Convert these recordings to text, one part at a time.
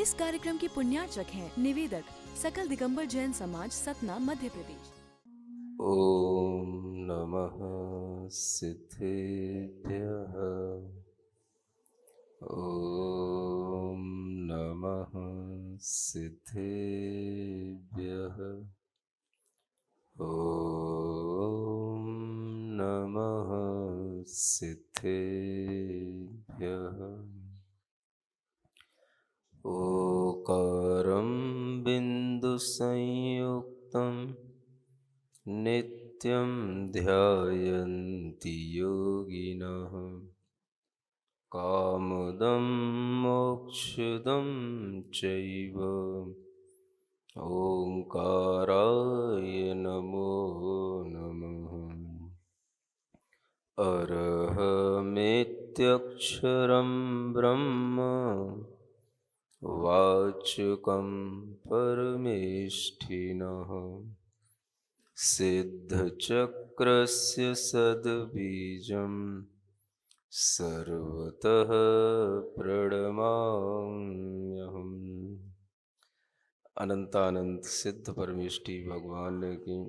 इस कार्यक्रम के पुण्यार्चक हैं निवेदक सकल दिगंबर जैन समाज, सतना, मध्य प्रदेश। ओम नमः सिद्धेभ्यः। ओम नमः सिद्धेभ्यः। ओम नमः सिद्धेभ्यः। ओकारं बिन्दुसंयुक्तं नित्यं ध्यायन्ति योगिनः। कामदं मोक्षदं चैव ओंकाराय नमो नमः। अरहमेत्यक्षरं ब्रह्म वाचकं परमेष्ठिनः। सिद्धचक्रस्य सद्बीजं सर्वतः प्रणमाम्यहम्। अनंतानंत सिद्ध परमेष्ठी भगवान की,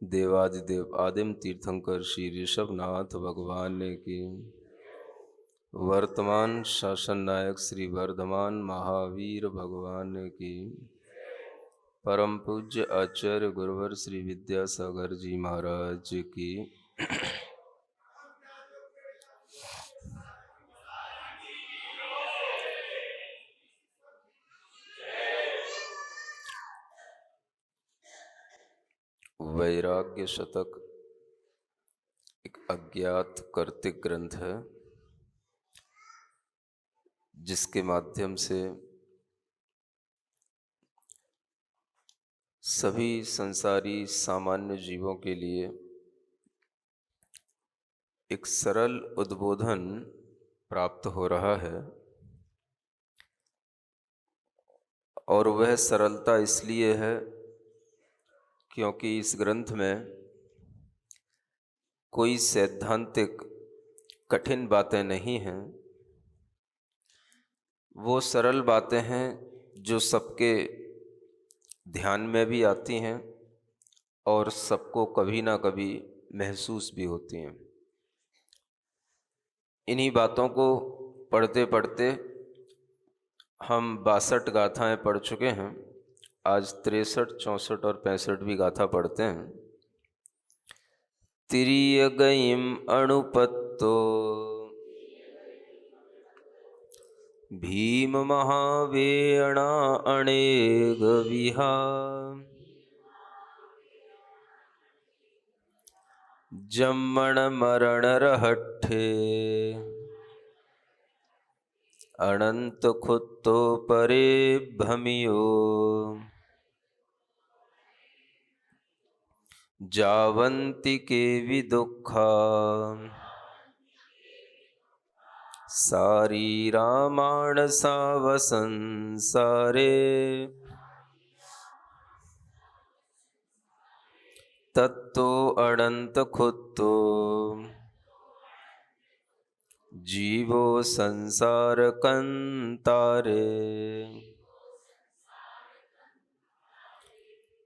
देवादिदेव आदिम तीर्थंकर श्री ऋषभनाथ भगवान की, वर्तमान शासन नायक श्री वर्धमान महावीर भगवान की, परम पूज्य आचार्य गुरुवर श्री विद्यासागर जी महाराज की, वैराग्य शतक एक अज्ञात कर्तिक ग्रंथ है, जिसके माध्यम से सभी संसारी सामान्य जीवों के लिए एक सरल उद्बोधन प्राप्त हो रहा है। और वह सरलता इसलिए है क्योंकि इस ग्रंथ में कोई सैद्धांतिक कठिन बातें नहीं हैं। वो सरल बातें हैं जो सबके ध्यान में भी आती हैं और सबको कभी ना कभी महसूस भी होती हैं। इन्हीं बातों को पढ़ते पढ़ते हम 62 गाथाएं पढ़ चुके हैं। आज 63, 64 और 65 भी गाथा पढ़ते हैं। तिरीय गईम अणुपत्तो भीम महावेणा अणेग विहा जम्मण मरण रहठे अनंत खुत्तो परे भमियो जावंती के विदुखा सारी रामायण सावसंसारे तत्तो अनंत खुत्तो जीवो संसार कंतारे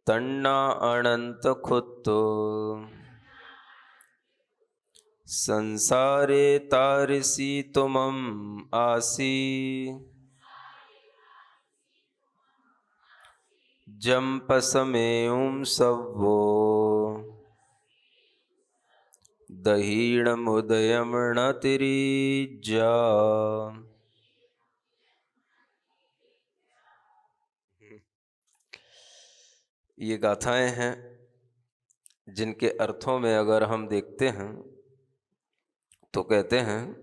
तन्ना अनंत खुत्तो संसारे तारसी तुमम आसी जंपसमेऊं सव्वो दहीणमुदयमण तिरीजा। ये गाथाएं हैं जिनके अर्थों में अगर हम देखते हैं तो कहते हैं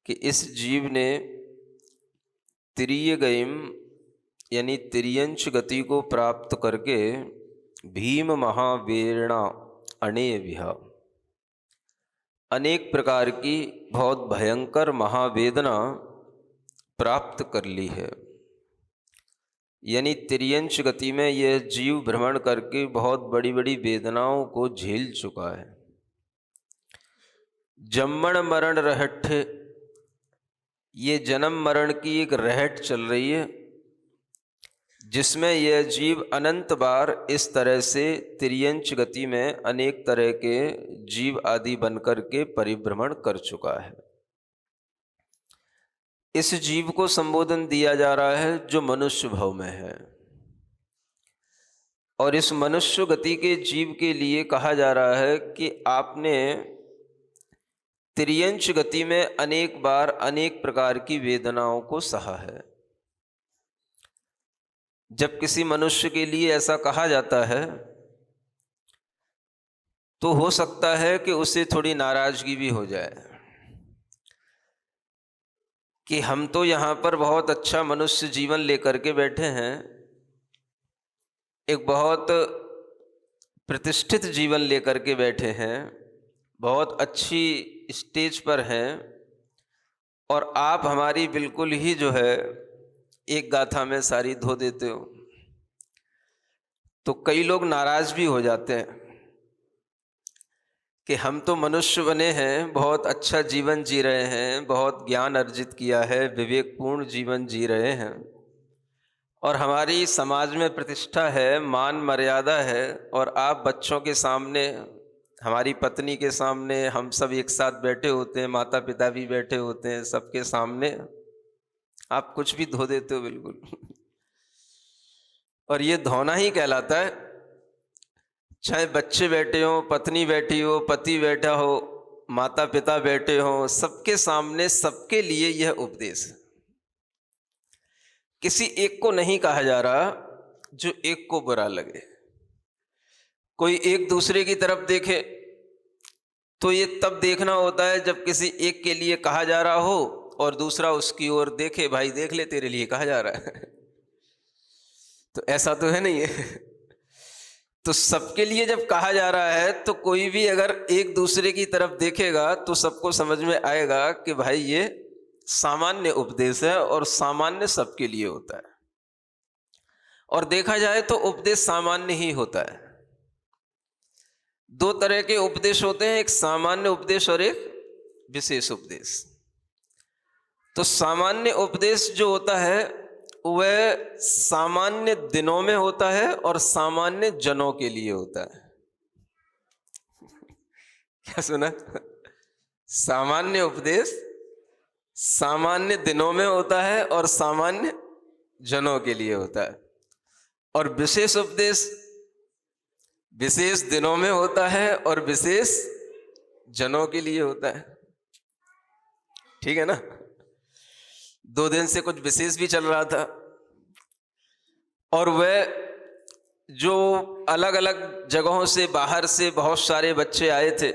कि इस जीव ने तिरीय गईम यानी तिर्यंश गति को प्राप्त करके भीम महावेणा अणे विहा अनेक प्रकार की बहुत भयंकर महावेदना प्राप्त कर ली है। यानी तिर्यंश गति में यह जीव भ्रमण करके बहुत बड़ी बड़ी वेदनाओं को झेल चुका है। जम्मण मरण रहठ ये जन्म मरण की एक रहट चल रही है, जिसमें यह जीव अनंत बार इस तरह से तिर्यंच गति में अनेक तरह के जीव आदि बनकर के परिभ्रमण कर चुका है। इस जीव को संबोधन दिया जा रहा है जो मनुष्य भाव में है, और इस मनुष्य गति के जीव के लिए कहा जा रहा है कि आपने तिर्यंच गति में अनेक बार अनेक प्रकार की वेदनाओं को सहा है। जब किसी मनुष्य के लिए ऐसा कहा जाता है तो हो सकता है कि उसे थोड़ी नाराजगी भी हो जाए कि हम तो यहाँ पर बहुत अच्छा मनुष्य जीवन लेकर के बैठे हैं, एक बहुत प्रतिष्ठित जीवन लेकर के बैठे हैं, बहुत अच्छी स्टेज पर हैं, और आप हमारी बिल्कुल ही जो है एक गाथा में सारी धो देते हो। तो कई लोग नाराज भी हो जाते हैं कि हम तो मनुष्य बने हैं, बहुत अच्छा जीवन जी रहे हैं, बहुत ज्ञान अर्जित किया है, विवेकपूर्ण जीवन जी रहे हैं, और हमारी समाज में प्रतिष्ठा है, मान मर्यादा है, और आप बच्चों के सामने, हमारी पत्नी के सामने, हम सब एक साथ बैठे होते हैं, माता पिता भी बैठे होते हैं, सबके सामने आप कुछ भी धो देते हो बिल्कुल। और ये धोना ही कहलाता है। चाहे बच्चे बैठे हो, पत्नी बैठी हो, पति बैठा हो, माता पिता बैठे हो, सबके सामने सबके लिए यह उपदेश है। किसी एक को नहीं कहा जा रहा जो एक को बुरा लगे। कोई एक दूसरे की तरफ देखे तो ये तब देखना होता है जब किसी एक के लिए कहा जा रहा हो और दूसरा उसकी ओर देखे, भाई देख ले तेरे लिए कहा जा रहा है। तो ऐसा तो है नहीं है। तो सबके लिए जब कहा जा रहा है तो कोई भी अगर एक दूसरे की तरफ देखेगा तो सबको समझ में आएगा कि भाई ये सामान्य उपदेश है और सामान्य सबके लिए होता है। और देखा जाए तो उपदेश सामान्य ही होता है। दो तरह के उपदेश होते हैं, एक सामान्य उपदेश और एक विशेष उपदेश। तो सामान्य उपदेश जो होता है वह सामान्य दिनों में होता है और सामान्य जनों के लिए होता है। क्या सुना? सामान्य उपदेश सामान्य दिनों में होता है और सामान्य जनों के लिए होता है, और विशेष उपदेश विशेष दिनों में होता है और विशेष जनों के लिए होता है। ठीक है ना? 2 दिन से कुछ विशेष भी चल रहा था, और वह जो अलग अलग जगहों से बाहर से बहुत सारे बच्चे आए थे।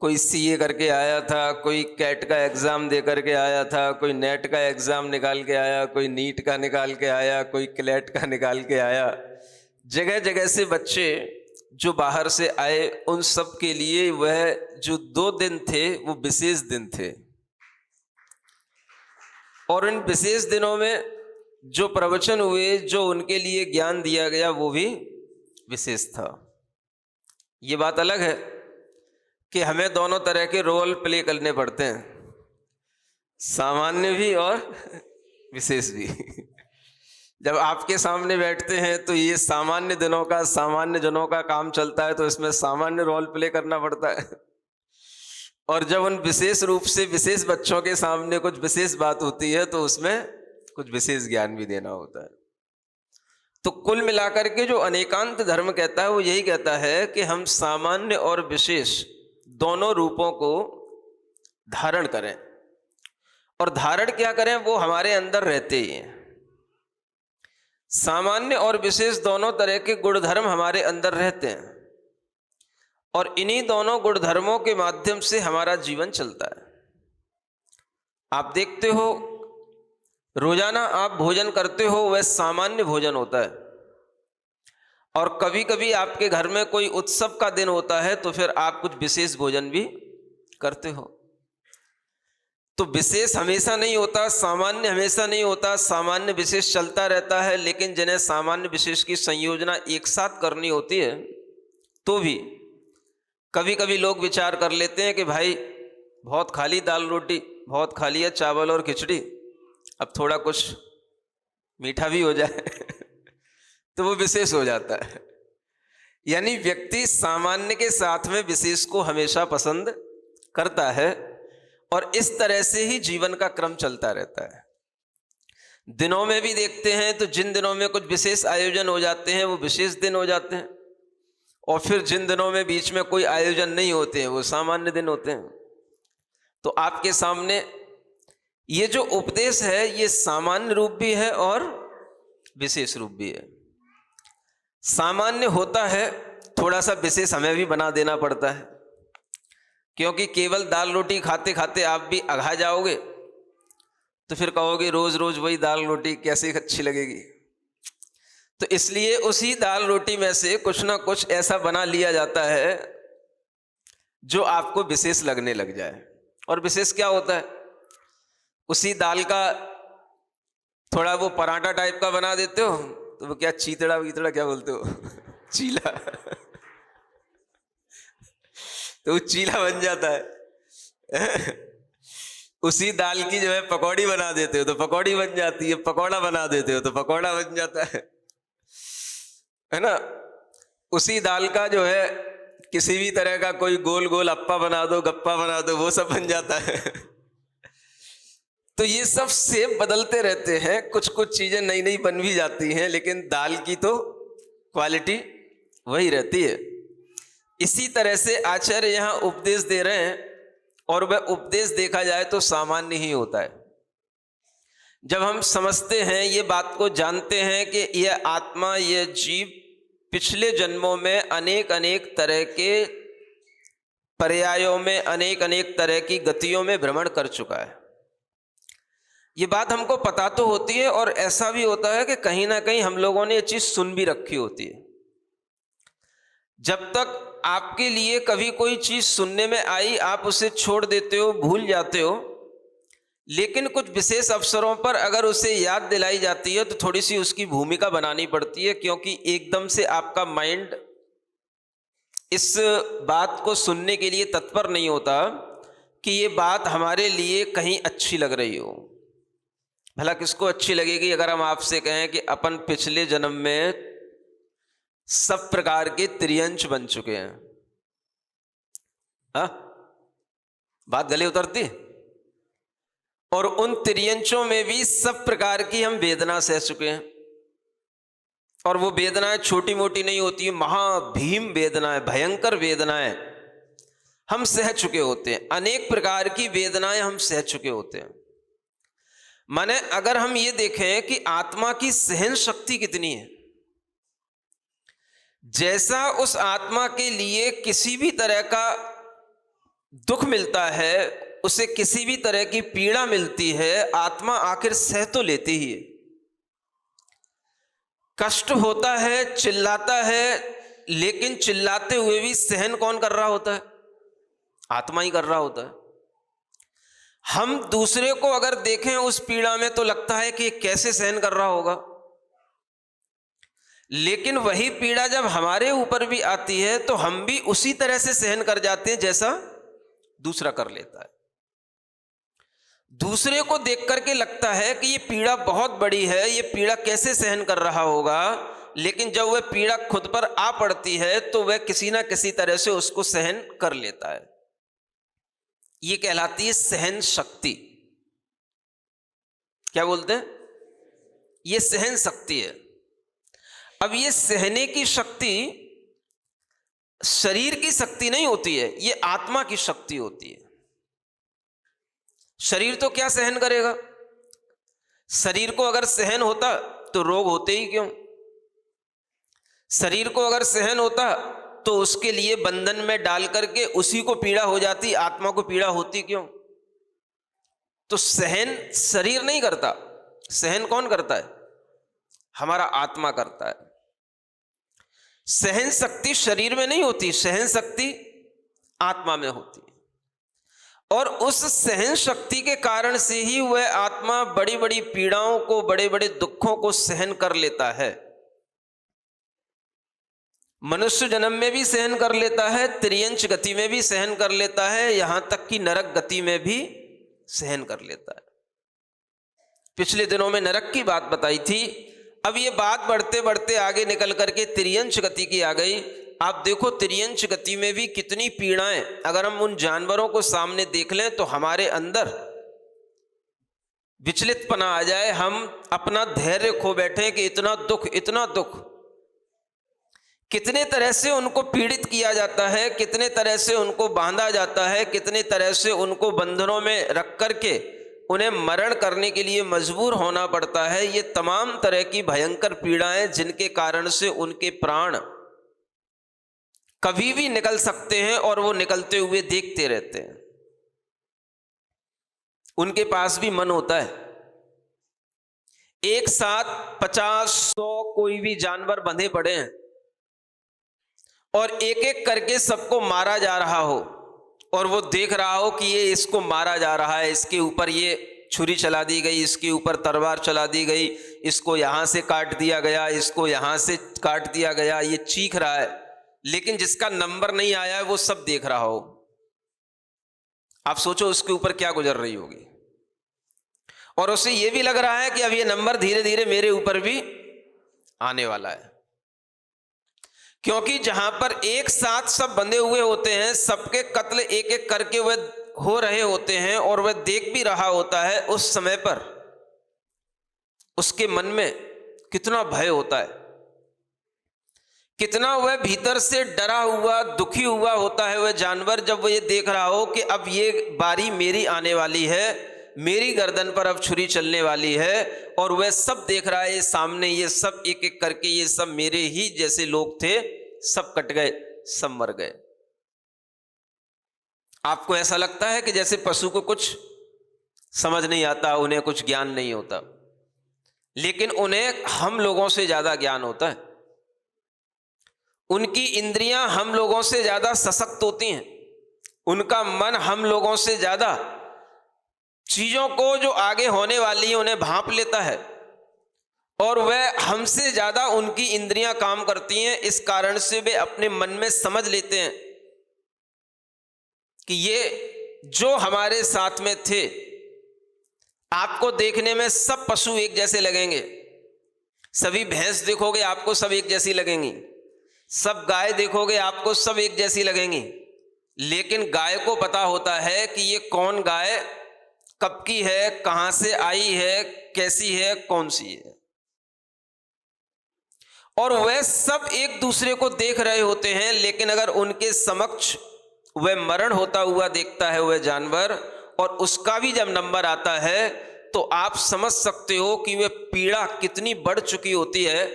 कोई सीए करके आया था, कोई कैट का एग्ज़ाम दे करके आया था, कोई नेट का एग्ज़ाम निकाल के आया, कोई नीट का निकाल के आया, कोई क्लैट का निकाल के आया। जगह जगह से बच्चे जो बाहर से आए, उन सब के लिए वह जो 2 दिन थे वो विशेष दिन थे। और इन विशेष दिनों में जो प्रवचन हुए, जो उनके लिए ज्ञान दिया गया, वो भी विशेष था। ये बात अलग है कि हमें दोनों तरह के रोल प्ले करने पड़ते हैं, सामान्य भी और विशेष भी। जब आपके सामने बैठते हैं तो ये सामान्य दिनों का, सामान्य जनों का काम चलता है, तो इसमें सामान्य रोल प्ले करना पड़ता है। और जब उन विशेष रूप से विशेष बच्चों के सामने कुछ विशेष बात होती है तो उसमें कुछ विशेष ज्ञान भी देना होता है। तो कुल मिलाकर के जो अनेकांत धर्म कहता है वो यही कहता है कि हम सामान्य और विशेष दोनों रूपों को धारण करें, और धारण क्या करें वो हमारे अंदर रहते ही हैं। सामान्य और विशेष दोनों तरह के गुणधर्म हमारे अंदर रहते हैं, और इन्हीं दोनों गुणधर्मों के माध्यम से हमारा जीवन चलता है। आप देखते हो रोजाना आप भोजन करते हो, वह सामान्य भोजन होता है, और कभी कभी आपके घर में कोई उत्सव का दिन होता है तो फिर आप कुछ विशेष भोजन भी करते हो। तो विशेष हमेशा नहीं होता, सामान्य हमेशा नहीं होता, सामान्य विशेष चलता रहता है। लेकिन जिन्हें सामान्य विशेष की संयोजना एक साथ करनी होती है तो भी कभी कभी लोग विचार कर लेते हैं कि भाई बहुत खाली दाल रोटी बहुत खा लिया चावल और खिचड़ी, अब थोड़ा कुछ मीठा भी हो जाए तो वो विशेष हो जाता है। यानी व्यक्ति सामान्य के साथ में विशेष को हमेशा पसंद करता है, और इस तरह से ही जीवन का क्रम चलता रहता है। दिनों में भी देखते हैं तो जिन दिनों में कुछ विशेष आयोजन हो जाते हैं वो विशेष दिन हो जाते हैं, और फिर जिन दिनों में बीच में कोई आयोजन नहीं होते हैं वो सामान्य दिन होते हैं। तो आपके सामने ये जो उपदेश है ये सामान्य रूप भी है और विशेष रूप भी है। सामान्य होता है, थोड़ा सा विशेष हमें भी बना देना पड़ता है, क्योंकि केवल दाल रोटी खाते खाते आप भी अघा जाओगे तो फिर कहोगे रोज रोज वही दाल रोटी कैसे अच्छी लगेगी। तो इसलिए उसी दाल रोटी में से कुछ ना कुछ ऐसा बना लिया जाता है जो आपको विशेष लगने लग जाए। और विशेष क्या होता है? उसी दाल का थोड़ा वो पराठा टाइप का बना देते हो, तो वो क्या चीतड़ा वीतड़ा क्या बोलते हो चीला तो वो चीला बन जाता है। उसी दाल की जो है पकौड़ी बना देते हो तो पकौड़ी बन जाती है, पकौड़ा बना देते हो तो पकौड़ा बन जाता है ना। उसी दाल का जो है किसी भी तरह का कोई गोल गोल अप्पा बना दो, गप्पा बना दो, वो सब बन जाता है। तो ये सब शेप बदलते रहते हैं, कुछ कुछ चीजें नई नई बन भी जाती हैं, लेकिन दाल की तो क्वालिटी वही रहती है। इसी तरह से आचार्य यहाँ उपदेश दे रहे हैं, और वह उपदेश देखा जाए तो सामान्य ही होता है। जब हम समझते हैं, ये बात को जानते हैं कि यह आत्मा, यह जीव पिछले जन्मों में अनेक अनेक तरह के पर्यायों में, अनेक अनेक तरह की गतियों में भ्रमण कर चुका है, ये बात हमको पता तो होती है। और ऐसा भी होता है कि कहीं ना कहीं हम लोगों ने ये चीज सुन भी रखी होती है। जब तक आपके लिए कभी कोई चीज सुनने में आई, आप उसे छोड़ देते हो, भूल जाते हो, लेकिन कुछ विशेष अवसरों पर अगर उसे याद दिलाई जाती है तो थोड़ी सी उसकी भूमिका बनानी पड़ती है, क्योंकि एकदम से आपका माइंड इस बात को सुनने के लिए तत्पर नहीं होता कि ये बात हमारे लिए कहीं अच्छी लग रही हो। भला किसको अच्छी लगेगी अगर हम आपसे कहें कि अपन पिछले जन्म में सब प्रकार के त्रियंश बन चुके हैं? हाँ, बात गले उतरती। और उन त्रियंशों में भी सब प्रकार की हम वेदना सह चुके हैं, और वो वेदनाएं छोटी मोटी नहीं होती, महाभीम वेदनाएं, भयंकर वेदनाएं हम सह चुके होते हैं। अनेक प्रकार की वेदनाएं हम सह चुके होते हैं। माने अगर हम ये देखें कि आत्मा की सहन शक्ति कितनी है, जैसा उस आत्मा के लिए किसी भी तरह का दुख मिलता है, उसे किसी भी तरह की पीड़ा मिलती है, आत्मा आखिर सह तो लेती ही है। कष्ट होता है, चिल्लाता है, लेकिन चिल्लाते हुए भी सहन कौन कर रहा होता है? आत्मा ही कर रहा होता है। हम दूसरे को अगर देखें उस पीड़ा में तो लगता है कि कैसे सहन कर रहा होगा, लेकिन वही पीड़ा जब हमारे ऊपर भी आती है तो हम भी उसी तरह से सहन कर जाते हैं जैसा दूसरा कर लेता है। दूसरे को देख करके लगता है कि ये पीड़ा बहुत बड़ी है, ये पीड़ा कैसे सहन कर रहा होगा, लेकिन जब वह पीड़ा खुद पर आ पड़ती है तो वह किसी ना किसी तरह से उसको सहन कर लेता है। ये कहलाती है सहन शक्ति। क्या बोलते हैं? ये सहन शक्ति है। अब ये सहने की शक्ति शरीर की शक्ति नहीं होती है, ये आत्मा की शक्ति होती है। शरीर तो क्या सहन करेगा? शरीर को अगर सहन होता तो रोग होते ही क्यों? शरीर को अगर सहन होता तो उसके लिए बंधन में डाल करके उसी को पीड़ा हो जाती, आत्मा को पीड़ा होती क्यों? तो सहन शरीर नहीं करता, सहन कौन करता है? हमारा आत्मा करता है। सहन शक्ति शरीर में नहीं होती, सहन शक्ति आत्मा में होती है। और उस सहन शक्ति के कारण से ही वह आत्मा बड़ी बड़ी पीड़ाओं को, बड़े बड़े दुखों को सहन कर लेता है। मनुष्य जन्म में भी सहन कर लेता है, त्रियंश गति में भी सहन कर लेता है, यहां तक कि नरक गति में भी सहन कर लेता है। पिछले दिनों में नरक की बात बताई थी, अब ये बात बढ़ते बढ़ते आगे निकल करके तिर्यंश गति की आ गई। आप देखो तिर्यंश गति में भी कितनी पीड़ाएं, अगर हम उन जानवरों को सामने देख लें तो हमारे अंदर विचलितपना आ जाए, हम अपना धैर्य खो बैठे कि इतना दुख, इतना दुख। कितने तरह से उनको पीड़ित किया जाता है, कितने तरह से उनको बांधा जाता है, कितने तरह से उनको बंधनों में रख करके उन्हें मरण करने के लिए मजबूर होना पड़ता है। ये तमाम तरह की भयंकर पीड़ाएं जिनके कारण से उनके प्राण कभी भी निकल सकते हैं और वो निकलते हुए देखते रहते हैं। उनके पास भी मन होता है। एक साथ 50-100 कोई भी जानवर बंधे पड़े हैं और एक एक करके सबको मारा जा रहा हो और वो देख रहा हो कि ये इसको मारा जा रहा है, इसके ऊपर ये छुरी चला दी गई, इसके ऊपर तलवार चला दी गई, इसको यहां से काट दिया गया, इसको यहां से काट दिया गया, ये चीख रहा है। लेकिन जिसका नंबर नहीं आया है वो सब देख रहा हो। आप सोचो उसके ऊपर क्या गुजर रही होगी। और उसे ये भी लग रहा है कि अब ये नंबर धीरे धीरे मेरे ऊपर भी आने वाला है, क्योंकि जहां पर एक साथ सब बंधे हुए होते हैं, सबके कत्ल एक एक करके वह हो रहे होते हैं और वह देख भी रहा होता है, उस समय पर उसके मन में कितना भय होता है, कितना वह भीतर से डरा हुआ, दुखी हुआ होता है वह जानवर, जब वह ये देख रहा हो कि अब ये बारी मेरी आने वाली है, मेरी गर्दन पर अब छुरी चलने वाली है। और वह सब देख रहा है सामने, ये सब एक एक करके, ये सब मेरे ही जैसे लोग थे, सब कट गए, सब मर गए। आपको ऐसा लगता है कि जैसे पशु को कुछ समझ नहीं आता, उन्हें कुछ ज्ञान नहीं होता, लेकिन उन्हें हम लोगों से ज्यादा ज्ञान होता है। उनकी इंद्रियां हम लोगों से ज्यादा सशक्त होती हैं, उनका मन हम लोगों से ज्यादा चीजों को जो आगे होने वाली है उन्हें भांप लेता है, और वह हमसे ज्यादा उनकी इंद्रियां काम करती हैं। इस कारण से वे अपने मन में समझ लेते हैं कि ये जो हमारे साथ में थे, आपको देखने में सब पशु एक जैसे लगेंगे, सभी भैंस देखोगे आपको सब एक जैसी लगेंगी, सब गाय देखोगे आपको सब एक जैसी लगेंगी, लेकिन गाय को पता होता है कि ये कौन गाय कब की है, कहां से आई है, कैसी है, कौन सी है। और वह सब एक दूसरे को देख रहे होते हैं, लेकिन अगर उनके समक्ष वह मरण होता हुआ देखता है वह जानवर, और उसका भी जब नंबर आता है, तो आप समझ सकते हो कि वह पीड़ा कितनी बढ़ चुकी होती है।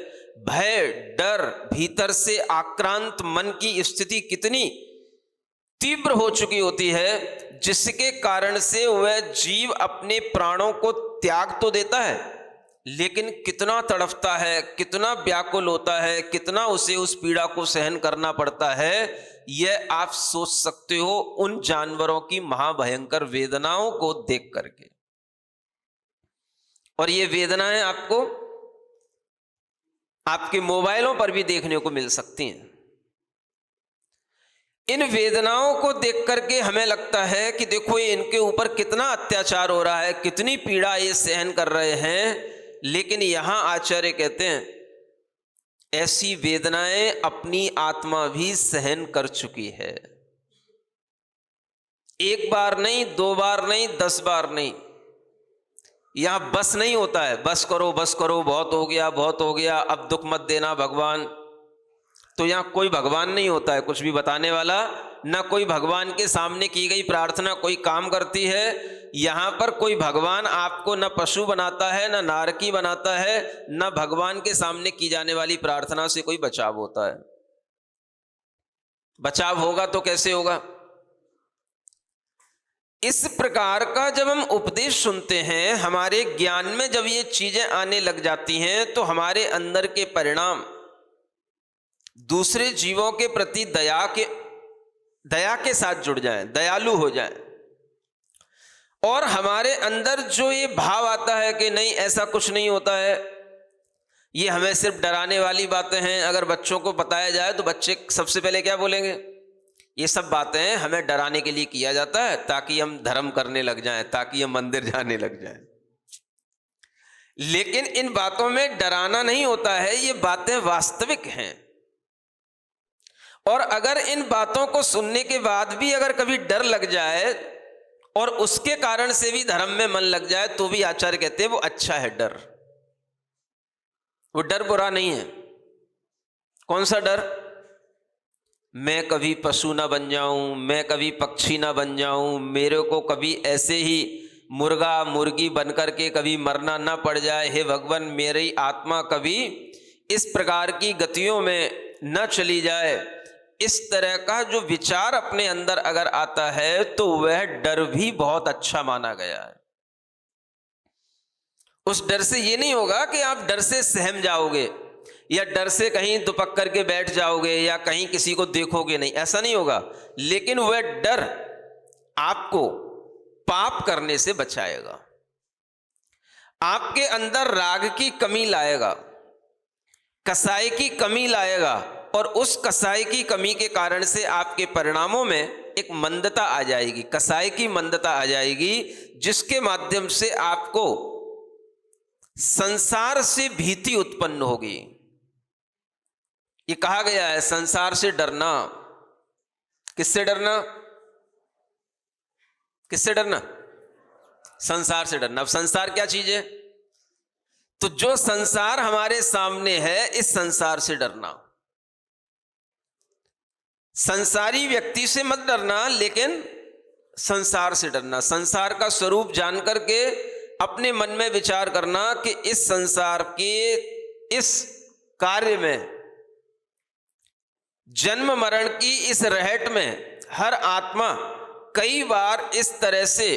भय, डर, भीतर से आक्रांत मन की स्थिति कितनी तीव्र हो चुकी होती है, जिसके कारण से वह जीव अपने प्राणों को त्याग तो देता है, लेकिन कितना तड़फता है, कितना व्याकुल होता है, कितना उसे उस पीड़ा को सहन करना पड़ता है, यह आप सोच सकते हो उन जानवरों की महाभयंकर वेदनाओं को देख करके। और ये वेदनाएं आपको आपके मोबाइलों पर भी देखने को मिल सकती हैं। इन वेदनाओं को देख करके हमें लगता है कि देखो ये इनके ऊपर कितना अत्याचार हो रहा है, कितनी पीड़ा ये सहन कर रहे हैं। लेकिन यहां आचार्य कहते हैं ऐसी वेदनाएं अपनी आत्मा भी सहन कर चुकी है। एक बार नहीं, 2 बार नहीं, 10 बार नहीं। यहां बस नहीं होता है, बस करो बस करो, बहुत हो गया बहुत हो गया, अब दुख मत देना भगवान। तो यहां कोई भगवान नहीं होता है कुछ भी बताने वाला, ना कोई भगवान के सामने की गई प्रार्थना कोई काम करती है। यहां पर कोई भगवान आपको न पशु बनाता है, न नारकी बनाता है, न भगवान के सामने की जाने वाली प्रार्थना से कोई बचाव होता है। बचाव होगा तो कैसे होगा? इस प्रकार का जब हम उपदेश सुनते हैं, हमारे ज्ञान में जब ये चीजें आने लग जाती हैं, तो हमारे अंदर के परिणाम दूसरे जीवों के प्रति दया के साथ जुड़ जाएं, दयालु हो जाएं। और हमारे अंदर जो ये भाव आता है कि नहीं ऐसा कुछ नहीं होता है, ये हमें सिर्फ डराने वाली बातें हैं। अगर बच्चों को बताया जाए तो बच्चे सबसे पहले क्या बोलेंगे? ये सब बातें हमें डराने के लिए किया जाता है, ताकि हम धर्म करने लग जाएं, ताकि हम मंदिर जाने लग जाएं। लेकिन इन बातों में डराना नहीं होता है, ये बातें वास्तविक हैं। और अगर इन बातों को सुनने के बाद भी अगर कभी डर लग जाए और उसके कारण से भी धर्म में मन लग जाए, तो भी आचार्य कहते हैं वो अच्छा है डर। वो डर बुरा नहीं है। कौन सा डर? मैं कभी पशु ना बन जाऊं, मैं कभी पक्षी ना बन जाऊं, मेरे को कभी ऐसे ही मुर्गा मुर्गी बनकर के कभी मरना ना पड़ जाए। हे भगवान, मेरी आत्मा कभी इस प्रकार की गतियों में न चली जाए। इस तरह का जो विचार अपने अंदर अगर आता है तो वह डर भी बहुत अच्छा माना गया है। उस डर से ये नहीं होगा कि आप डर से सहम जाओगे या डर से कहीं दुपक करके बैठ जाओगे या कहीं किसी को देखोगे नहीं, ऐसा नहीं होगा। लेकिन वह डर आपको पाप करने से बचाएगा, आपके अंदर राग की कमी लाएगा, कसाई की कमी लाएगा, और उस कसाई की कमी के कारण से आपके परिणामों में एक मंदता आ जाएगी, कसाई की मंदता आ जाएगी, जिसके माध्यम से आपको संसार से भीति उत्पन्न होगी। ये कहा गया है संसार से डरना। किससे डरना? किससे डरना? संसार से डरना। अब संसार क्या चीज है? तो जो संसार हमारे सामने है, इस संसार से डरना। संसारी व्यक्ति से मत डरना, लेकिन संसार से डरना। संसार का स्वरूप जान करके अपने मन में विचार करना कि इस संसार के इस कार्य में, जन्म मरण की इस रहट में हर आत्मा कई बार इस तरह से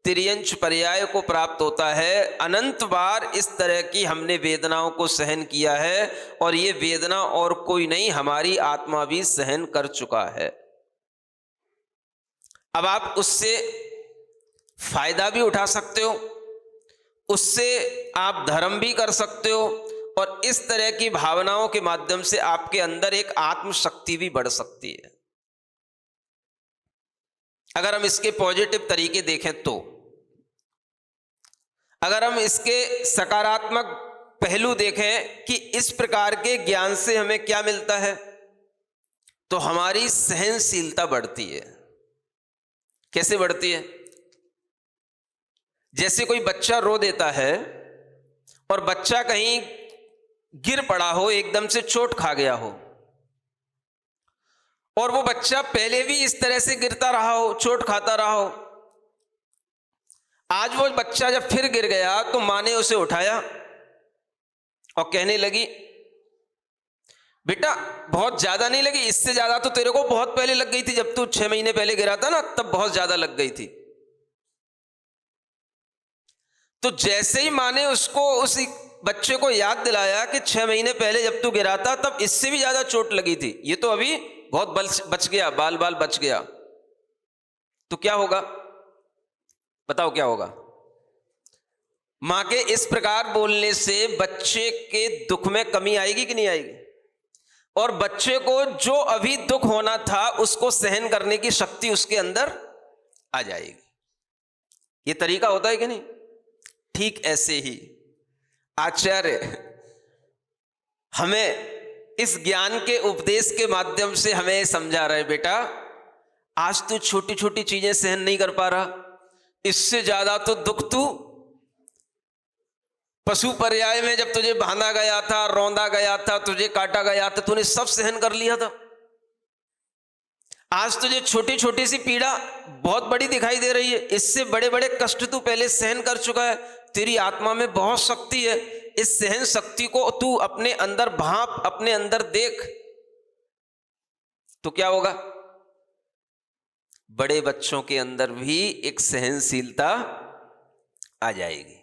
तिर्यंच पर्याय को प्राप्त होता है। अनंत बार इस तरह की हमने वेदनाओं को सहन किया है, और ये वेदना और कोई नहीं, हमारी आत्मा भी सहन कर चुका है। अब आप उससे फायदा भी उठा सकते हो, उससे आप धर्म भी कर सकते हो, और इस तरह की भावनाओं के माध्यम से आपके अंदर एक आत्मशक्ति भी बढ़ सकती है। अगर हम इसके पॉजिटिव तरीके देखें तो, अगर हम इसके सकारात्मक पहलू देखें कि इस प्रकार के ज्ञान से हमें क्या मिलता है, तो हमारी सहनशीलता बढ़ती है। कैसे बढ़ती है? जैसे कोई बच्चा रो देता है और बच्चा कहीं गिर पड़ा हो, एकदम से चोट खा गया हो, और वो बच्चा पहले भी इस तरह से गिरता रहा हो, चोट खाता रहा हो। आज वो बच्चा जब फिर गिर गया तो मां ने उसे उठाया और कहने लगी, बेटा बहुत ज्यादा नहीं लगी, इससे ज्यादा तो तेरे को बहुत पहले लग गई थी, जब तू 6 महीने पहले गिरा था ना, तब बहुत ज्यादा लग गई थी। तो जैसे ही मां ने उसको, उस बच्चे को याद दिलाया कि 6 महीने पहले जब तू गिरा था तब इससे भी ज्यादा चोट लगी थी, ये तो अभी बहुत बच गया, बाल बाल बच गया, तो क्या होगा? बताओ क्या होगा? मां के इस प्रकार बोलने से बच्चे के दुख में कमी आएगी कि नहीं आएगी? और बच्चे को जो अभी दुख होना था उसको सहन करने की शक्ति उसके अंदर आ जाएगी। ये तरीका होता है कि नहीं? ठीक ऐसे ही आचार्य हमें इस ज्ञान के उपदेश के माध्यम से हमें समझा रहे, बेटा आज तू छोटी छोटी चीजें सहन नहीं कर पा रहा, इससे ज्यादा तो दुख तू पशु पर्याय में जब तुझे बांधा गया था, रौंदा गया था, तुझे काटा गया था, तूने सब सहन कर लिया था। आज तुझे छोटी छोटी सी पीड़ा बहुत बड़ी दिखाई दे रही है, इससे बड़े बड़े कष्ट तू पहले सहन कर चुका है। तेरी आत्मा में बहुत शक्ति है, इस सहन शक्ति को तू अपने अंदर भांप, अपने अंदर देख, तो क्या होगा? बड़े बच्चों के अंदर भी एक सहनशीलता आ जाएगी।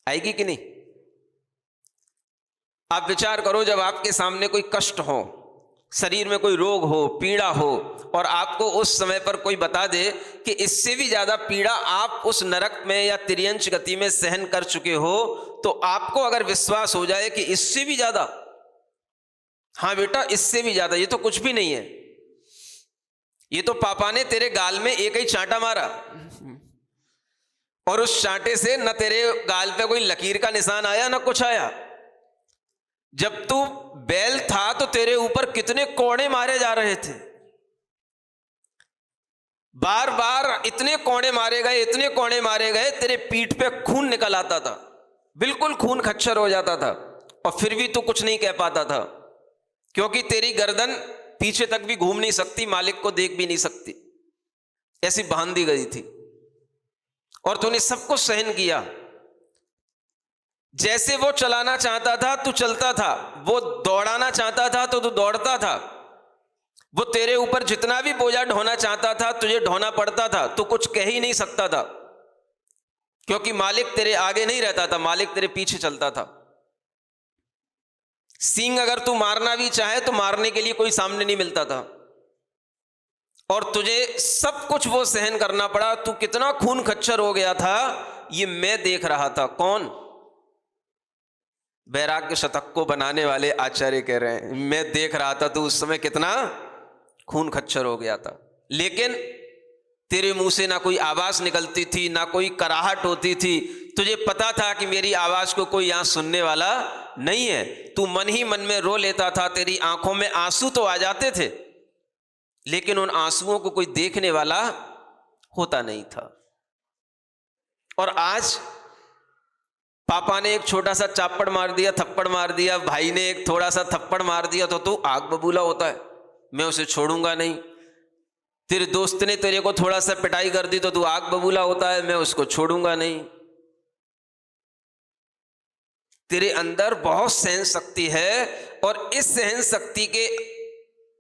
आएगी कि नहीं? आप विचार करो, जब आपके सामने कोई कष्ट हो, शरीर में कोई रोग हो, पीड़ा हो, और आपको उस समय पर कोई बता दे कि इससे भी ज्यादा पीड़ा आप उस नरक में या तिर्यंच गति में सहन कर चुके हो, तो आपको अगर विश्वास हो जाए कि इससे भी ज्यादा, हाँ बेटा इससे भी ज्यादा, ये तो कुछ भी नहीं है, ये तो पापा ने तेरे गाल में एक ही चांटा मारा, और उस चांटे से न तेरे गाल पे कोई लकीर का निशान आया न कुछ आया। जब तू बैल था तो तेरे ऊपर कितने कोड़े मारे जा रहे थे, बार बार इतने कोड़े मारे गए, इतने कोड़े मारे गए, तेरे पीठ पे खून निकल आता था, बिल्कुल खून खच्चर हो जाता था, और फिर भी तू कुछ नहीं कह पाता था, क्योंकि तेरी गर्दन पीछे तक भी घूम नहीं सकती, मालिक को देख भी नहीं सकती, ऐसी बांध दी गई थी। और तूने सब कुछ सहन किया। जैसे वो चलाना चाहता था तू चलता था, वो दौड़ाना चाहता था तो तू दौड़ता था, वो तेरे ऊपर जितना भी बोझा ढोना चाहता था तुझे ढोना पड़ता था, तू कुछ कह ही नहीं सकता था, क्योंकि मालिक तेरे आगे नहीं रहता था, मालिक तेरे पीछे चलता था। सींग अगर तू मारना भी चाहे तो मारने के लिए कोई सामने नहीं मिलता था, और तुझे सब कुछ वो सहन करना पड़ा। तू कितना खून खच्चर हो गया था ये मैं देख रहा था। कौन? वैराग्य शतक को बनाने वाले आचार्य कह रहे हैं, मैं देख रहा था तू उस समय कितना खून खच्चर हो गया था, लेकिन तेरे मुंह से ना कोई आवाज निकलती थी, ना कोई कराहट होती थी। तुझे पता था कि मेरी आवाज को कोई यहां सुनने वाला नहीं है। तू मन ही मन में रो लेता था, तेरी आंखों में आंसू तो आ जाते थे, लेकिन उन आंसुओं को कोई देखने वाला होता नहीं था। और आज पापा ने एक छोटा सा चापड़ मार दिया, थप्पड़ मार दिया, भाई ने एक थोड़ा सा थप्पड़ मार दिया तो तू आग बबूला होता है, मैं उसे छोड़ूंगा नहीं। तेरे दोस्त ने तेरे को थोड़ा सा पिटाई कर दी तो तू आग बबूला होता है, मैं उसको छोड़ूंगा नहीं। तेरे अंदर बहुत सहन शक्ति है, और इस सहन शक्ति के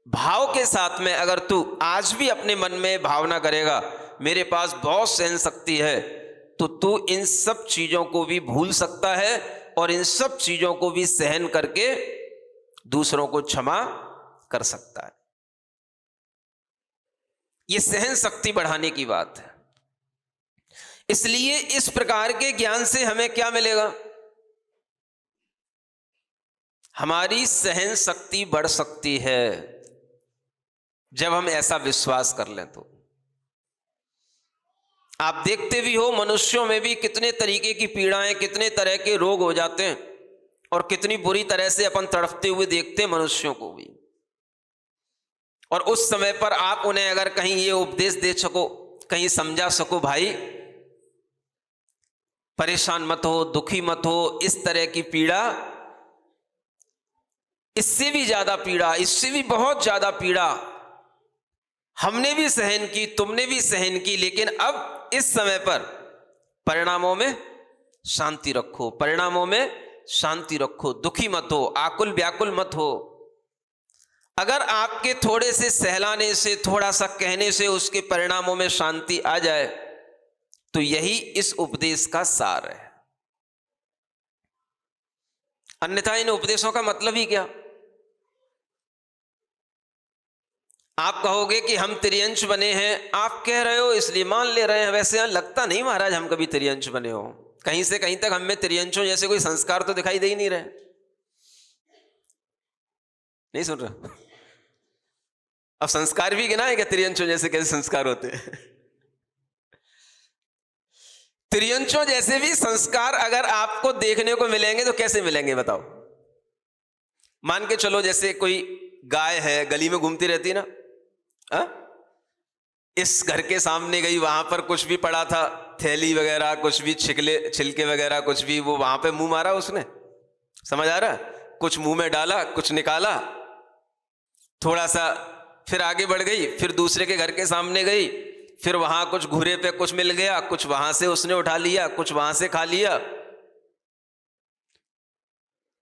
भाव के साथ में अगर तू आज भी अपने मन में भावना करेगा मेरे पास बहुत सहन शक्ति है, तो तू इन सब चीजों को भी भूल सकता है, और इन सब चीजों को भी सहन करके दूसरों को क्षमा कर सकता है। ये सहन शक्ति बढ़ाने की बात है। इसलिए इस प्रकार के ज्ञान से हमें क्या मिलेगा? हमारी सहन शक्ति बढ़ सकती है जब हम ऐसा विश्वास कर लें। तो आप देखते भी हो मनुष्यों में भी कितने तरीके की पीड़ाएं, कितने तरह के रोग हो जाते हैं, और कितनी बुरी तरह से अपन तड़पते हुए देखते हैं मनुष्यों को भी। और उस समय पर आप उन्हें अगर कहीं ये उपदेश दे सको, कहीं समझा सको, भाई परेशान मत हो, दुखी मत हो, इस तरह की पीड़ा, इससे भी ज्यादा पीड़ा, इससे भी बहुत ज्यादा पीड़ा हमने भी सहन की, तुमने भी सहन की, लेकिन अब इस समय पर परिणामों में शांति रखो, परिणामों में शांति रखो, दुखी मत हो, आकुल व्याकुल मत हो। अगर आपके थोड़े से सहलाने से, थोड़ा सा कहने से उसके परिणामों में शांति आ जाए तो यही इस उपदेश का सार है। अन्यथा इन उपदेशों का मतलब ही क्या? आप कहोगे कि हम त्रियंश बने हैं, आप कह रहे हो इसलिए मान ले रहे हैं, वैसे लगता नहीं महाराज हम कभी त्रियंश बने हो। कहीं से कहीं तक हमें त्रियंशों जैसे कोई संस्कार तो दिखाई दे ही नहीं रहे। नहीं सुन रहे? अब संस्कार भी गिना है क्या? त्रियंशों जैसे कैसे संस्कार होते हैं? त्रियंशों जैसे भी संस्कार अगर आपको देखने को मिलेंगे तो कैसे मिलेंगे बताओ? मान के चलो जैसे कोई गाय है, गली में घूमती रहती ना, इस घर के सामने गई, वहां पर कुछ भी पड़ा था, थैली वगैरह, कुछ भी छिलके वगैरह, कुछ भी, वो वहां पे मुंह मारा उसने, समझ आ रहा? कुछ मुंह में डाला, कुछ निकाला, थोड़ा सा फिर आगे बढ़ गई, फिर दूसरे के घर के सामने गई, फिर वहां कुछ घूरे पे कुछ मिल गया, कुछ वहां से उसने उठा लिया, कुछ वहां से खा लिया,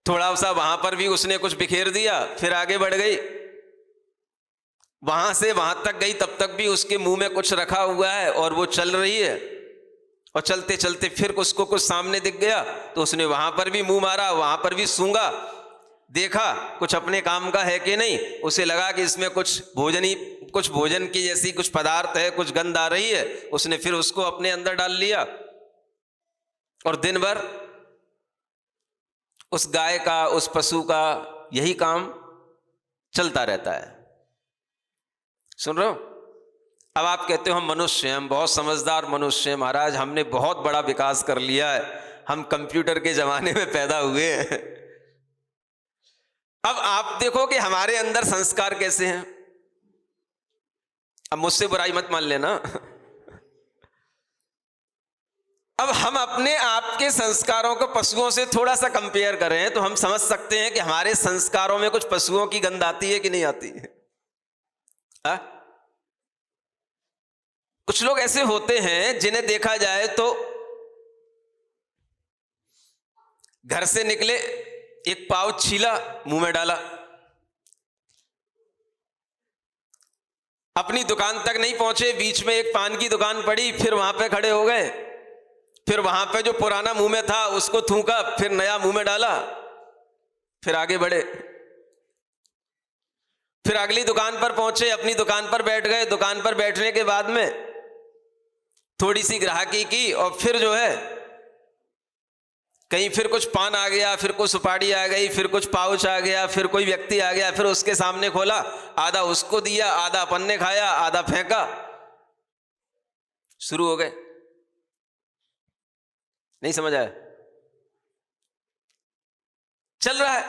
थोड़ा सा वहां पर भी उसने कुछ बिखेर दिया, फिर आगे बढ़ गई, वहां से वहां तक गई, तब तक भी उसके मुंह में कुछ रखा हुआ है और वो चल रही है। और चलते चलते फिर उसको कुछ सामने दिख गया तो उसने वहां पर भी मुंह मारा, वहां पर भी सूंघा, देखा कुछ अपने काम का है कि नहीं, उसे लगा कि इसमें कुछ भोजन की जैसी कुछ पदार्थ है, कुछ गंध आ रही है, उसने फिर उसको अपने अंदर डाल लिया। और दिन भर उस गाय का, उस पशु का यही काम चलता रहता है। सुन रहे हो? अब आप कहते हो हम मनुष्य हैं, हम बहुत समझदार मनुष्य हैं महाराज, हमने बहुत बड़ा विकास कर लिया है, हम कंप्यूटर के जमाने में पैदा हुए हैं। अब आप देखो कि हमारे अंदर संस्कार कैसे हैं। अब मुझसे बुराई मत मान लेना। अब हम अपने आप के संस्कारों को पशुओं से थोड़ा सा कंपेयर करें तो हम समझ सकते हैं कि हमारे संस्कारों में कुछ पशुओं की गंध आती है कि नहीं आती है। कुछ लोग ऐसे होते हैं जिन्हें देखा जाए तो घर से निकले, एक पाव छीला, मुंह में डाला, अपनी दुकान तक नहीं पहुंचे, बीच में एक पान की दुकान पड़ी, फिर वहां पे खड़े हो गए, फिर वहां पे जो पुराना मुंह में था उसको थूका, फिर नया मुंह में डाला, फिर आगे बढ़े, फिर अगली दुकान पर पहुंचे, अपनी दुकान पर बैठ गए, दुकान पर बैठने के बाद में थोड़ी सी ग्राहकी की और फिर जो है कहीं फिर कुछ पान आ गया, फिर कुछ सुपारी आ गई, फिर कुछ पाउच आ गया, फिर कोई व्यक्ति आ गया, फिर उसके सामने खोला, आधा उसको दिया, आधा अपन ने खाया, आधा फेंका, शुरू हो गए। नहीं समझ आया? चल रहा है।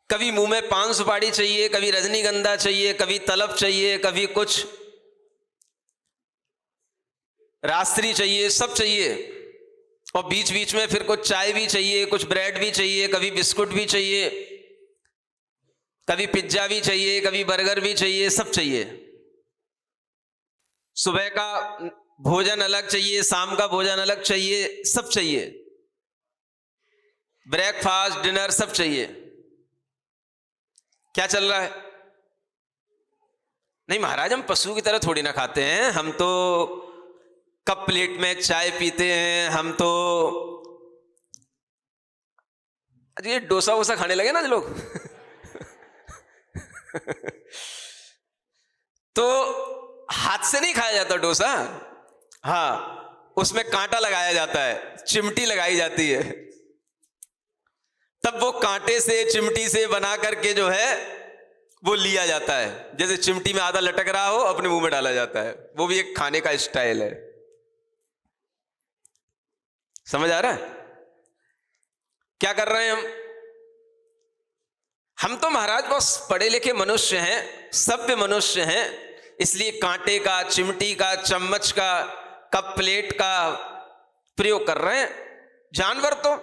कभी मुंह में पान सुपारी चाहिए, कभी रजनीगंधा चाहिए, कभी तलब चाहिए, कभी कुछ रास्त्री चाहिए, सब चाहिए, और बीच बीच में फिर कुछ चाय भी चाहिए, कुछ ब्रेड भी चाहिए, कभी बिस्कुट भी चाहिए, कभी पिज्जा भी चाहिए, कभी बर्गर भी चाहिए, सब चाहिए। सुबह का भोजन अलग चाहिए, शाम का भोजन अलग चाहिए, सब चाहिए, ब्रेकफास्ट, डिनर, सब चाहिए। क्या चल रहा है? नहीं महाराज, हम पशु की तरह थोड़ी ना खाते हैं, हम तो कप प्लेट में चाय पीते हैं, हम तो ये डोसा वोसा खाने लगे ना लोग। तो हाथ से नहीं खाया जाता डोसा, हाँ, उसमें कांटा लगाया जाता है, चिमटी लगाई जाती है, तब वो कांटे से चिमटी से बना करके जो है वो लिया जाता है। जैसे चिमटी में आधा लटक रहा हो, अपने मुंह में डाला जाता है। वो भी एक खाने का स्टाइल है। समझ आ रहा है क्या कर रहे हैं हम? हम तो महाराज बस पढ़े लिखे मनुष्य हैं, सभ्य मनुष्य हैं, इसलिए कांटे का, चिमटी का, चम्मच का, कप प्लेट का प्रयोग कर रहे हैं। जानवर तो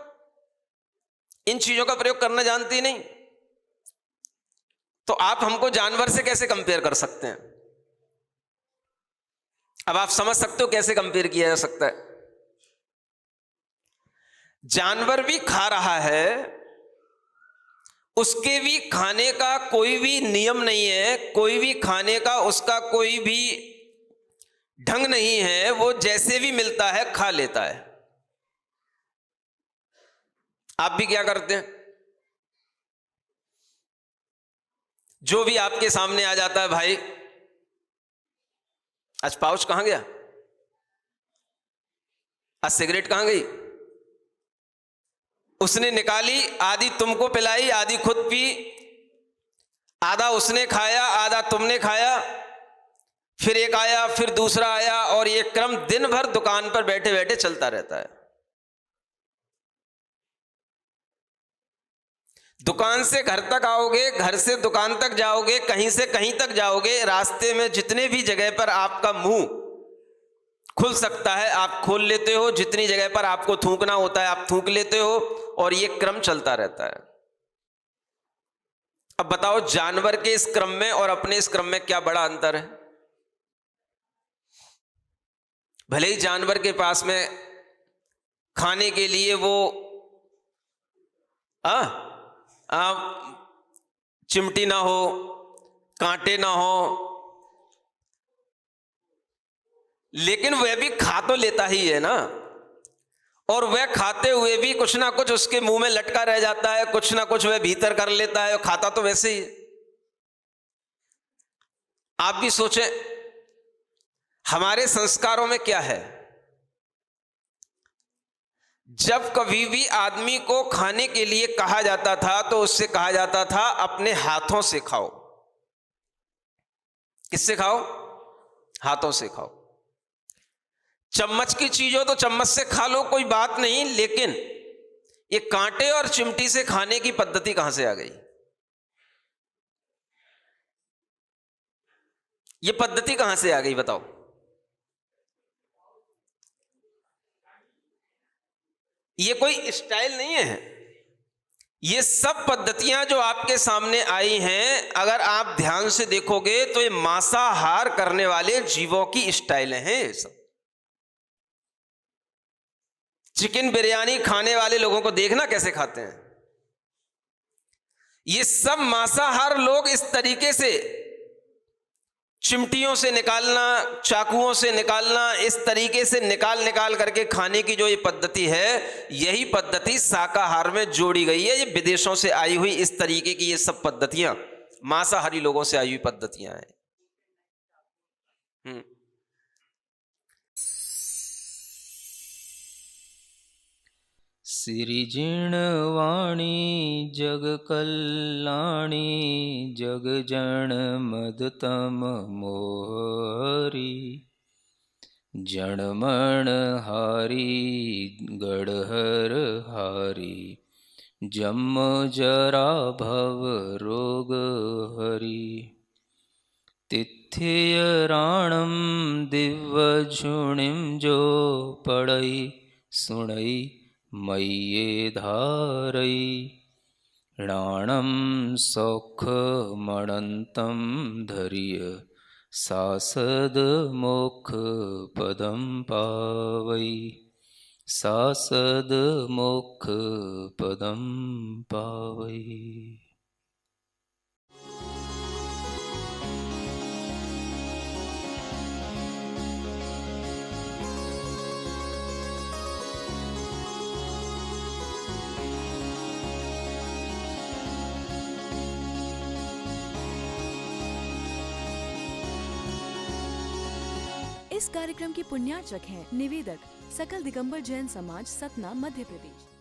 इन चीजों का प्रयोग करना जानते ही नहीं, तो आप हमको जानवर से कैसे कंपेयर कर सकते हैं? अब आप समझ सकते हो कैसे कंपेयर किया जा सकता है। जानवर भी खा रहा है, उसके भी खाने का कोई भी नियम नहीं है, कोई भी खाने का उसका कोई भी ढंग नहीं है, वो जैसे भी मिलता है खा लेता है। आप भी क्या करते हैं? जो भी आपके सामने आ जाता है, भाई आज पाउच कहां गया, आज सिगरेट कहां गई, उसने निकाली, आधी तुमको पिलाई, आधी खुद पी, आधा उसने खाया, आधा तुमने खाया, फिर एक आया, फिर दूसरा आया, और ये क्रम दिन भर दुकान पर बैठे बैठे चलता रहता है। दुकान से घर तक आओगे, घर से दुकान तक जाओगे, कहीं से कहीं तक जाओगे, रास्ते में जितने भी जगह पर आपका मुंह खुल सकता है आप खोल लेते हो, जितनी जगह पर आपको थूकना होता है आप थूक लेते हो, और ये क्रम चलता रहता है। अब बताओ, जानवर के इस क्रम में और अपने इस क्रम में क्या बड़ा अंतर है? भले ही जानवर के पास में खाने के लिए वो चिमटी ना हो, कांटे ना हो, लेकिन वह भी खा तो लेता ही है ना, और वह खाते हुए भी कुछ ना कुछ उसके मुंह में लटका रह जाता है, कुछ ना कुछ वह भीतर कर लेता है, और खाता तो वैसे ही है। आप भी सोचें, हमारे संस्कारों में क्या है? जब कभी भी आदमी को खाने के लिए कहा जाता था तो उससे कहा जाता था अपने हाथों से खाओ। किससे खाओ? हाथों से खाओ। चम्मच की चीज हो तो चम्मच से खा लो, कोई बात नहीं, लेकिन ये कांटे और चिमटी से खाने की पद्धति कहां से आ गई? ये पद्धति कहां से आ गई बताओ? ये कोई स्टाइल नहीं है। ये सब पद्धतियां जो आपके सामने आई हैं, अगर आप ध्यान से देखोगे तो ये मांसाहार करने वाले जीवों की स्टाइलें हैं। ये सब चिकन बिरयानी खाने वाले लोगों को देखना कैसे खाते हैं। ये सब मांसाहार लोग इस तरीके से चिमटियों से निकालना, चाकुओं से निकालना, इस तरीके से निकाल निकाल करके खाने की जो ये पद्धति है, यही पद्धति शाकाहार में जोड़ी गई है। ये विदेशों से आई हुई इस तरीके की ये सब पद्धतियां मांसाहारी लोगों से आई हुई पद्धतियां हैं। सिरिजिणवाणी जग कल्याणी जग जन मदतम मोहरी जनमण हारी गढ़हर हारी जम जरा भव रोग हरि तिथ्य राणम दिव्य झुणिम जो पड़ई सुणई मय्ये धारई राणम सौख मणंतम धर्य सासद मोक्ष पदम पावई सासद मोक्ष पदम पावई। इस कार्यक्रम की पुण्यार्चक हैं निवेदक सकल दिगंबर जैन समाज, सतना, मध्य प्रदेश।